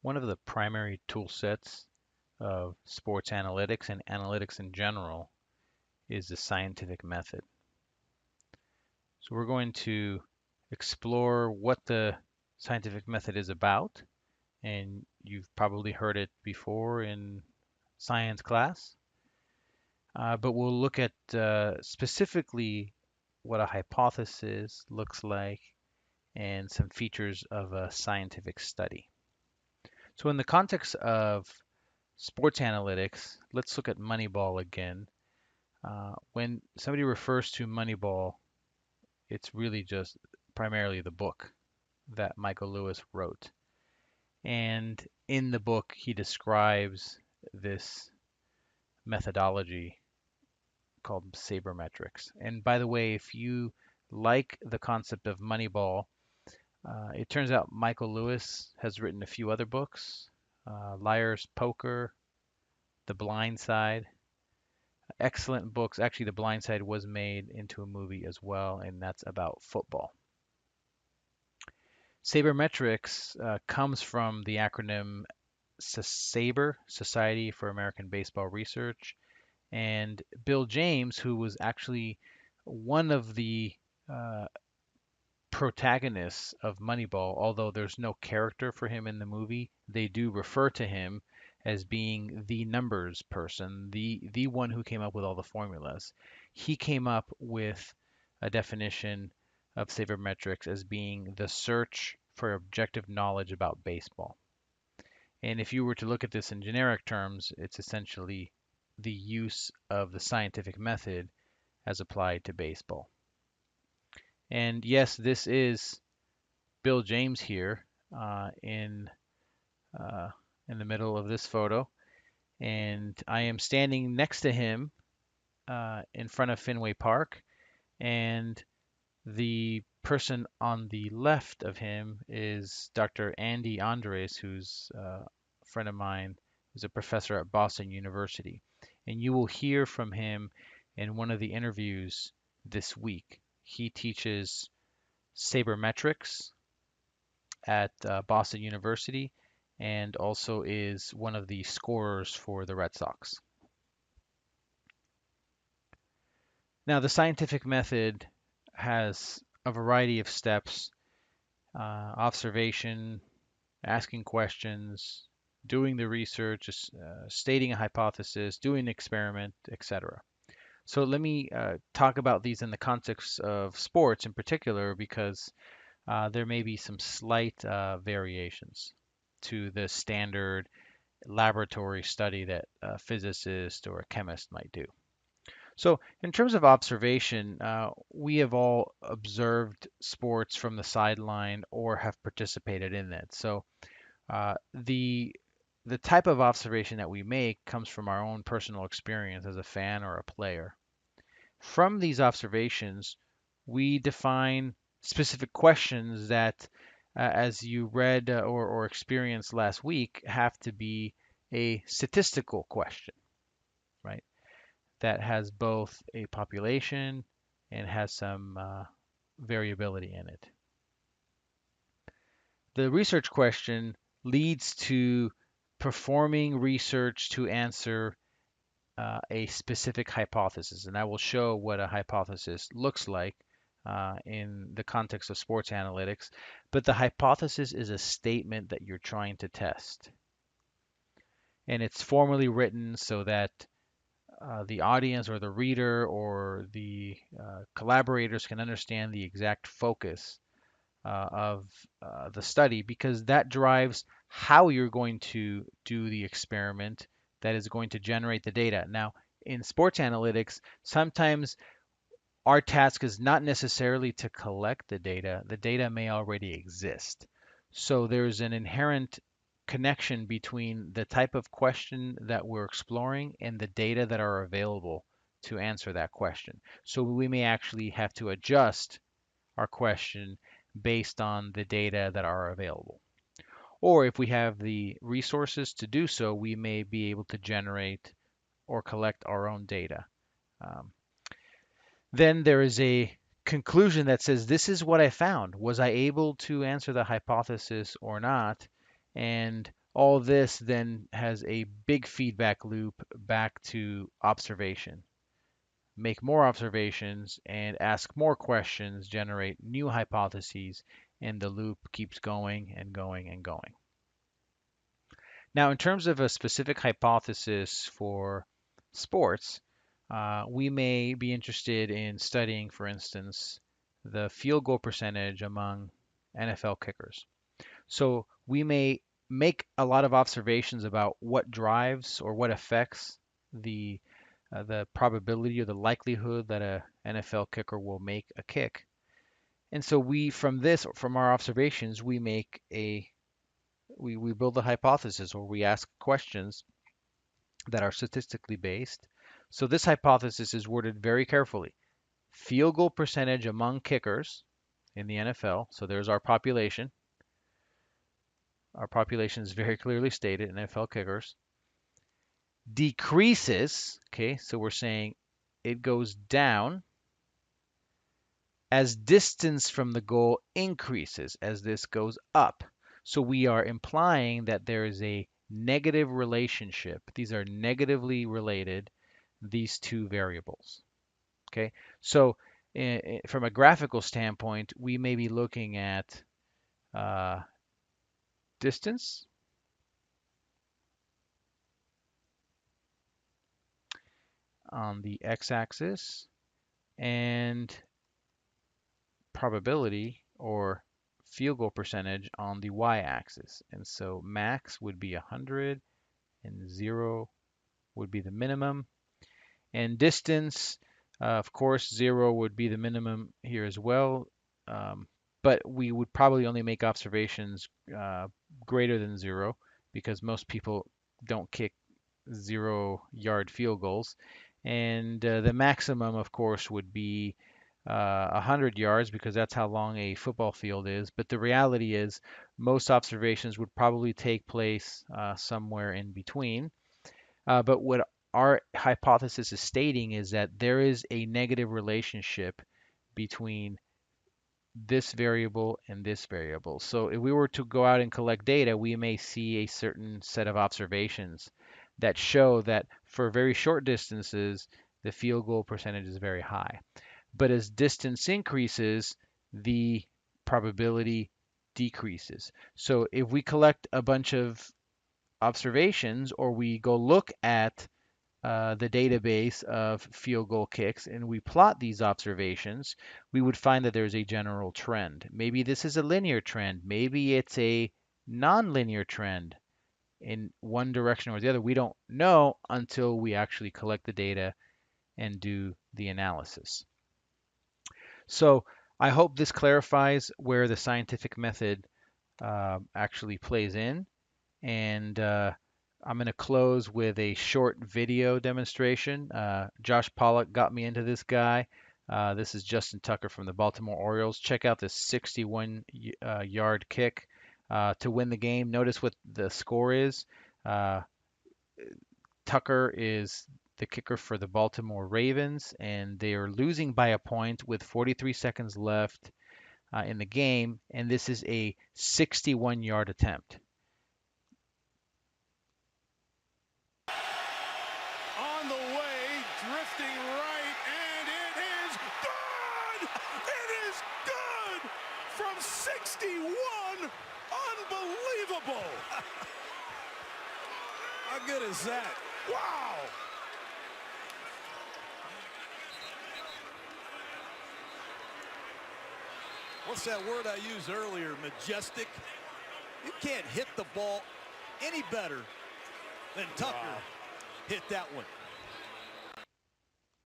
One of the primary tool sets of sports analytics and analytics in general is the scientific method. So we're going to explore what the scientific method is about, and you've probably heard it before in science class, but we'll look at specifically what a hypothesis looks like and some features of a scientific study. So in the context of sports analytics, let's look at Moneyball again. When somebody refers to Moneyball, it's really just primarily the book that Michael Lewis wrote. And in the book, he describes this methodology called sabermetrics. And by the way, if you like the concept of Moneyball, it turns out Michael Lewis has written a few other books, Liar's Poker, The Blind Side. Excellent books. Actually, The Blind Side was made into a movie as well, and that's about football. Sabermetrics comes from the acronym SABRE, Society for American Baseball Research, and Bill James, who was actually one of the uh, protagonists of Moneyball, although there's no character for him in the movie, they do refer to him as being the numbers person, the one who came up with all the formulas. He came up with a definition of sabermetrics as being the search for objective knowledge about baseball. And if you were to look at this in generic terms, it's essentially the use of the scientific method as applied to baseball. And yes, this is Bill James here uh, in the middle of this photo, and I am standing next to him in front of Fenway Park, and the person on the left of him is Dr. Andy Andres, who's a friend of mine, who's a professor at Boston University, and you will hear from him in one of the interviews this week. He teaches sabermetrics at Boston University and also is one of the scorers for the Red Sox. Now, the scientific method has a variety of steps: observation, asking questions, doing the research, stating a hypothesis, doing an experiment, etc. So let me talk about these in the context of sports in particular because there may be some slight variations to the standard laboratory study that a physicist or a chemist might do. So, in terms of observation, we have all observed sports from the sideline or have participated in it. So, the type of observation that we make comes from our own personal experience as a fan or a player. From these observations, we define specific questions that, as you read or experienced last week, have to be a statistical question, right? That has both a population and has some variability in it. The research question leads to performing research to answer a specific hypothesis, and I will show what a hypothesis looks like in the context of sports analytics. But the hypothesis is a statement that you're trying to test, and it's formally written so that the audience or the reader or the collaborators can understand the exact focus of the study because that drives how you're going to do the experiment that is going to generate the data. Now, in sports analytics, sometimes our task is not necessarily to collect the data may already exist. So there's an inherent connection between the type of question that we're exploring and the data that are available to answer that question. So we may actually have to adjust our question based on the data that are available. Or if we have the resources to do so, we may be able to generate or collect our own data. Um, then there is a conclusion that says, this is what I found. Was I able to answer the hypothesis or not? And All this then has a big feedback loop back to observation. Make more observations and ask more questions, generate new hypotheses, and the loop keeps going and going and going. Now, in terms of a specific hypothesis for sports, we may be interested in studying, for instance, the field goal percentage among NFL kickers. So we may make a lot of observations about what drives or what affects the probability or the likelihood that a NFL kicker will make a kick. And so from our observations, we build a hypothesis or we ask questions that are statistically based. So this hypothesis is worded very carefully. Field goal percentage among kickers in the NFL. So there's our population. Our population is very clearly stated, NFL kickers. Decreases, okay, so we're saying it goes down as distance from the goal increases, as this goes up. So we are implying that there is a negative relationship. These are negatively related, these two variables. Okay, so from a graphical standpoint, we may be looking at distance on the x-axis and probability or field goal percentage on the y-axis. And so max would be 100 and 0 would be the minimum. And distance, of course, 0 would be the minimum here as well. But we would probably only make observations greater than 0 because most people don't kick 0-yard field goals. And the maximum, of course, would be 100 yards because that's how long a football field is. But the reality is most observations would probably take place somewhere in between. But what our hypothesis is stating is that there is a negative relationship between this variable and this variable. So if we were to go out and collect data, we may see a certain set of observations that show that for very short distances, the field goal percentage is very high. But as distance increases, the probability decreases. So if we collect a bunch of observations or we go look at the database of field goal kicks and we plot these observations, we would find that there's a general trend. Maybe this is a linear trend. Maybe it's a non-linear trend in one direction or the other. We don't know until we actually collect the data and do the analysis. So I hope this clarifies where the scientific method actually plays in. And I'm going to close with a short video demonstration. Josh Pollock got me into this guy. This is Justin Tucker from the Baltimore Orioles. Check out this 61-yard kick to win the game. Notice what the score is. Tucker is the kicker for the Baltimore Ravens, and they are losing by a point with 43 seconds left in the game, and this is a 61-yard attempt. On the way, drifting right, and it is good! It is good! From 61! Unbelievable! How good is that? Wow! What's that word I used earlier? Majestic. You can't hit the ball any better than Tucker hit that one.